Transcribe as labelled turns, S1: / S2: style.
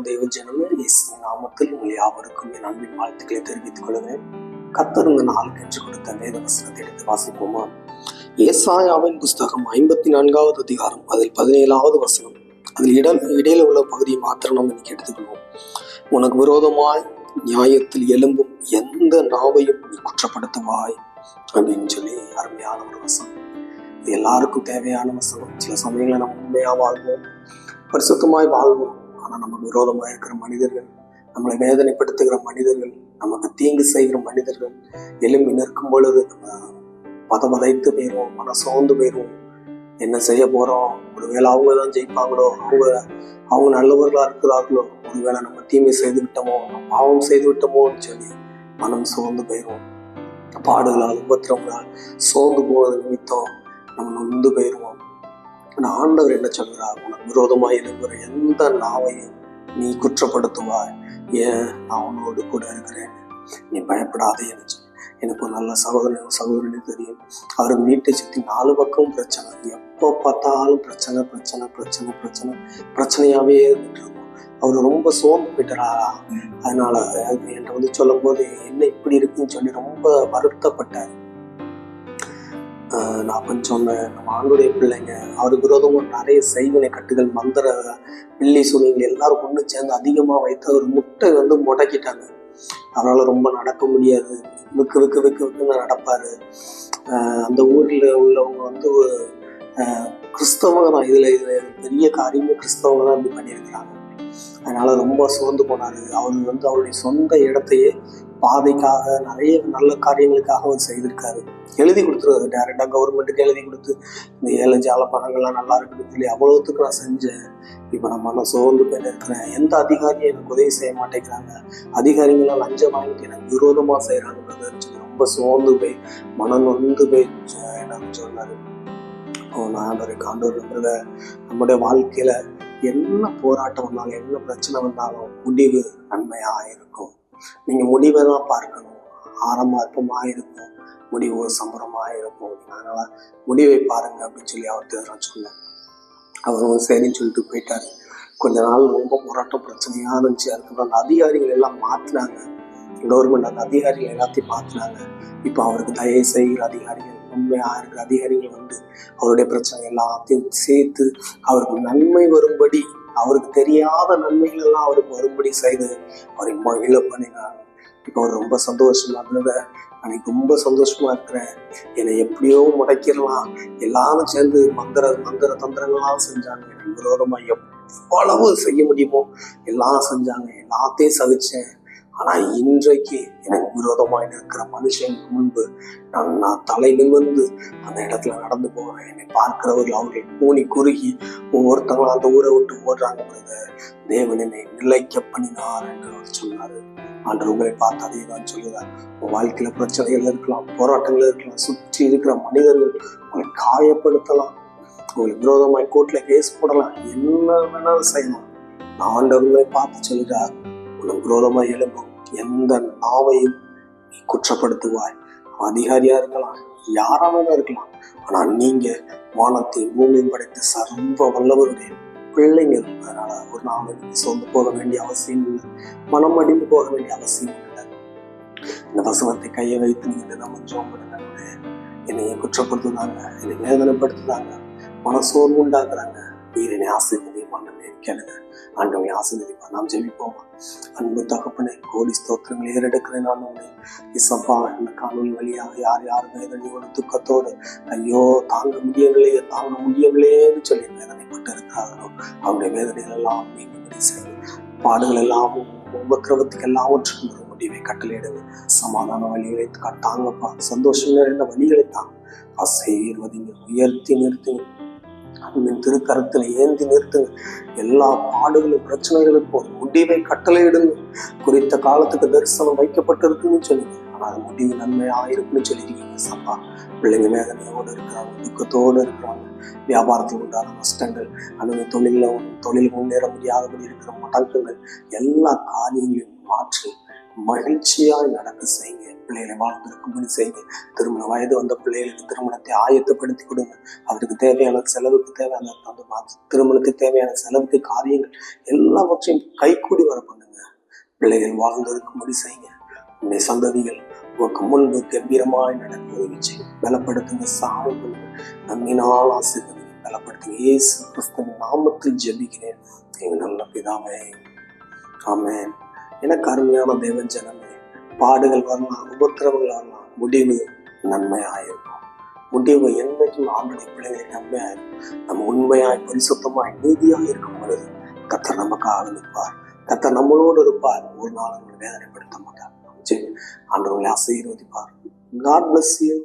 S1: தெய்வ ஜனமே, இயேசு நாமத்தில் உங்கள் யாவருக்கும் என் அன்பின் வாழ்த்துக்களை தெரிவித்துக் கொள்கிறேன். கர்த்தர் இந்த நாளுக்கு என்று கொடுத்த வேத வசனத்தை எடுத்து வாசிப்போமா? ஏசாயாவின் புஸ்தகம் 54வது அதிகாரம், அதில் 17வது வசனம். அதில் இடையில உள்ள பகுதியை மாத்திரம் நம்ம இன்னைக்கு எடுத்துக்கொள்வோம். உனக்கு விரோதமாய் நியாயத்தில் எழும்பும் எந்த நாவையும் நீ குற்றப்படுத்துவாய் அப்படின்னு சொல்லி அருமையான ஒரு வசனம். இது எல்லாருக்கும் தேவையான வசனம். சில சமயங்களை நம்ம உண்மையா வாழ்வோம், பரிசுத்தமாய் வாழ்வோம். ஆனால் நமக்கு விரோதமாக இருக்கிற மனிதர்கள், நம்மளை வேதனைப்படுத்துகிற மனிதர்கள், நமக்கு தீங்கு செய்கிற மனிதர்கள் எழும்பி நிற்கும் பொழுது நம்ம பதைத்து போயிடுவோம், மனசோர்ந்து போயிடுவோம். என்ன செய்ய போறோம்? ஒருவேளை அவங்க தான் ஜெயிப்பாங்களோ, அவங்க நல்லவர்களா இருக்கிறார்களோ, ஒருவேளை நம்ம தீமை செய்து விட்டோமோ, பாவம் செய்து விட்டோமோன்னு சொல்லி மனம் சோர்ந்து போயிடுவோம். பாடுகளால் உபத்திரங்களால் சோர்ந்து போவது நிமித்தம் நம்ம நொந்து போயிடுவோம். ஆனால் ஆண்டவர் என்ன சொல்கிறார்? உனக்கு விரோதமாக எழும்புகிற எந்த நாவையும் நீ குற்றப்படுத்துவாய். ஏன்? நான் உன்னோடு கூட இருக்கிறேன், நீ பயப்படாதே என்று சொல்லி. எனக்கு ஒரு நல்ல சகோதரனே தெரியும். அவருக்கு வீட்டை சுற்றி 4 பக்கமும் பிரச்சனை. எப்போ பார்த்தாலும் பிரச்சனை பிரச்சனை பிரச்சனை பிரச்சனை பிரச்சனையாகவே இருந்துட்டு இருக்கும். அவர் ரொம்ப சோர்ந்து போயிட்டாரா. அதனால என்கிட்ட சொல்லும் போது என்ன இப்படி இருக்குன்னு சொல்லி ரொம்ப வருத்தப்பட்டார். நான் கொஞ்சம் சொன்னேன், நம்ம ஆண்டுடைய பிள்ளைங்க, அவருக்கு விரோதமாக நிறைய செய்வினை கட்டுகள், மந்திர பில்லி சூனியங்கள் எல்லாரும் ஒன்று சேர்ந்து அதிகமாக வைத்து அவர் முட்டை முடக்கிட்டாங்க. அவரால் ரொம்ப நடக்க முடியாது. விக்கு விக்கு விக்கு விக்குன்னு நடப்பார். அந்த ஊரில் உள்ளவங்க கிறிஸ்தவங்க தான். இதில் பெரிய காரியமே கிறிஸ்தவங்க தான் இப்படி பண்ணியிருக்கிறாங்க. அதனால ரொம்ப சோர்ந்து போனார். அவர் அவருடைய சொந்த இடத்தையே பாதைக்காக, நிறைய நல்ல காரியங்களுக்காக அவர் செய்திருக்காரு. எழுதி கொடுத்துருவாரு, டைரெக்டாக கவர்மெண்ட்டுக்கு எழுதி கொடுத்து, இந்த ஏழை ஜால பணங்கள்லாம் நல்லா இருக்குன்னு சொல்லி அவ்வளோத்துக்கு நான் செஞ்சேன். இப்போ நான் சோர்ந்து போயிட்டு இருக்கிறேன். எந்த அதிகாரியும் எனக்கு உதவி செய்ய மாட்டேங்கிறாங்க, அதிகாரிகள்லாம் லஞ்சம் வாங்கிட்டு எனக்கு விரோதமாக செய்கிறாங்கன்னு சொல்லி ரொம்ப சோர்ந்து போய் மனம் நொந்து போய் என்னன்னு சொன்னார். நான் ஆண்டவர் நம்புறத, நம்முடைய வாழ்க்கையில என்ன போராட்டம் வந்தாலும், என்ன பிரச்சனை வந்தாலும் முடிவு நன்மையாக இருக்கும். நீங்கள் முடிவை தான் பார்க்கணும். ஆரம்ப அற்பமாக இருக்கும், முடிவு சம்பரமாக இருக்கும். அதனால முடிவை பாருங்க அப்படின்னு சொல்லி அவர் சொன்னார். அவரும் சரின்னு சொல்லிட்டு போயிட்டாரு. கொஞ்ச நாள் ரொம்ப போராட்டம் பிரச்சனையாக இருந்துச்சு. அதுக்கப்புறம் அந்த அதிகாரிகள் எல்லாம் மாற்றினாங்க. கவர்மெண்ட் அந்த அதிகாரிகள் எல்லாத்தையும் மாற்றினாங்க. இப்போ அவருக்கு தயவு செய்கிற அதிகாரிகள், உண்மையாக இருக்கிற அதிகாரிகள் அவருடைய பிரச்சனை எல்லாத்தையும் சேர்த்து அவருக்கு நன்மை வரும்படி, அவருக்கு தெரியாத நன்மைகள் எல்லாம் அவருக்கு வரும்படி செய்து அவரை மகிழ பண்ணினார். இப்போ அவர் ரொம்ப சந்தோஷமா இருந்தத, அன்னைக்கு ரொம்ப சந்தோஷமா இருக்கிறேன். என்னை எப்படியோ முடக்கிடலாம், எல்லாரும் சேர்ந்து மந்திர தந்திரங்கள்லாம் செஞ்சாங்க. எனக்கு விரோதமா எவ்வளவு செய்ய முடியுமோ எல்லாம் செஞ்சாங்க, எல்லாத்தையும் சகிச்சேன். ஆனால் இன்றைக்கு எனக்கு விரோதமாக இருக்கிற மனுஷனுக்கு முன்பு நான் தலை நிமிர்ந்து அந்த இடத்துல நடந்து போகிறேன். என்னை பார்க்கிறவர்கள் அவர்கள் கூனி குறுகி ஒவ்வொருத்தவங்களும் அந்த ஊரை விட்டு ஓடுறாங்க. தேவன் என்னை நிலைக்க பண்ணினார் என்று அவர் சொன்னார். ஆண்டவர் உங்களை பார்த்து அதே தான் சொல்லுறார். உங்கள் வாழ்க்கையில் பிரச்சனைகள் இருக்கலாம், போராட்டங்கள் இருக்கலாம், சுற்றி இருக்கிற மனிதர்கள் உங்களை காயப்படுத்தலாம், உங்களுக்கு விரோதமாய் கோர்ட்டில் கேஸ் போடலாம், என்ன வேணாலும் செய்யலாம். நான் ஆண்டவர்களை பார்த்து சொல்லுறார், உனக்கு விரோதமாக எழும்பும் எந்த நாவையும் நீ குற்றப்படுத்துவாய். அதிகாரியா இருக்கலாம், யாராவது இருக்கலாம். ஆனா நீங்க வானத்தையும் பூமியும் படைத்த சர்வ வல்லவருடைய பிள்ளைங்கள். அதனால ஒரு நாள் நீங்க சொந்து போக வேண்டிய அவசியம் இல்லை, மனம் அடிந்து போக வேண்டிய அவசியம் இல்லை. இந்த வசனத்தை கையை வைத்து நீங்க தினமும் ஜெபம் பண்ணுங்க. என்னைய குற்றப்படுத்துறாங்க, என்னை வேதனைப்படுத்துறாங்க, மனசோர்வு உண்டாக்குறாங்க, நீரினை ஆசீர்வதியும் கேளுங்க. ஆண்டவனை ஆசீர்வதிப்பா. நாம் ஜெபிப்போமா? அன்பு தகப்பனே, கோடி ஸ்தோத்திரங்களை ஏறெடுக்கிறேன். நான் உன்னை இசப்பா, இந்த காணொலி வழியாக யார் வேதனையோடு துக்கத்தோடு ஐயோ தாங்க முடியவில்லையேன்னு சொல்லி வேதனைப்பட்டு இருக்கிறார்களோ, அவருடைய வேதனைகள் எல்லாம் நீங்க செய்து, பாடுகள் எல்லாமும் உபக்கிரவத்துக்கு எல்லாவற்றுக்கும் ஒரு முடிவை கட்டளையிடுங்க. சமாதான வழிகளை தாங்கப்பா, சந்தோஷம் நிறைந்த வழிகளை தாங்க. ஆசீர்வதிங்க, உயர்த்தி நிறுத்துங்க, அன்பின் திருக்கரத்தில் ஏந்தி நிறுத்துங்க. எல்லா பாடுகளும் பிரச்சனைகளுக்கும் ஒரு முடிவை கட்டளையிடுங்க. குறித்த காலத்துக்கு தரிசனம் வைக்கப்பட்டிருக்குன்னு சொல்லுங்க, ஆனால் அது முடிவு நன்மையாக இருக்குன்னு சொல்லியிருக்கீங்க. சப்பா, பிள்ளைங்க வேதனையோடு இருக்கிறாங்க, துக்கத்தோடு இருக்கிறாங்க, வியாபாரத்தில் உண்டான நஷ்டங்கள், அல்லது தொழில் முன்னேற முடியாதபடி இருக்கிற முடக்கங்கள், எல்லா காரியங்களையும் மாற்றி மகிழ்ச்சியாய் நடக்க செய்யுங்க. பிள்ளைகளை வாழ்ந்திருக்கும்படி செய்யுங்க. திருமண வயது வந்த பிள்ளைகளுக்கு திருமணத்தை ஆயத்தப்படுத்தி கொடுங்க. அதற்கு தேவையான செலவுக்கு தேவையான திருமணத்துக்கு தேவையான செலவுக்கு காரியங்கள் எல்லாவற்றையும் கைகூடி வர பண்ணுங்க. பிள்ளைகள் வாழ்ந்திருக்கும்படி செய்யுங்க. உன்னுடைய சந்ததிகள் உனக்கு முன்பு கம்பீரமாய் நடக்க உதவி செய்யும். பலப்படுத்துங்க, சகாயம் பண்ணுங்க. நன்மையினால் ஆசீர்வதிங்க, பலப்படுத்துங்க. இயேசு கிறிஸ்துவின் நாமத்தில் ஜெபிக்கிறேன் எங்க நல்ல பிதாவே, ஆமென். எனக்கு அருமையான தேவ ஜனமே, பாடுகள் வரலாம், உபத்திரவங்கள் வரலாம், முடிவு நன்மையாயிருக்கும். முடிவு என்னைக்கும் ஆண்டுடைய பிள்ளைகளை நன்மையாயிருக்கும். நம்ம உண்மையாய் பரிசுத்தமாய் நீதியாக இருக்கும் பொழுது கர்த்தர் நமக்காக நிற்பார். கர்த்தர் நம்மளோடு இருப்பார். ஒரு நாள் நம்மளை வேதனைப்படுத்த மாட்டார். ஆண்டவர்களை ஆசீர்வதிப்பார். God bless you.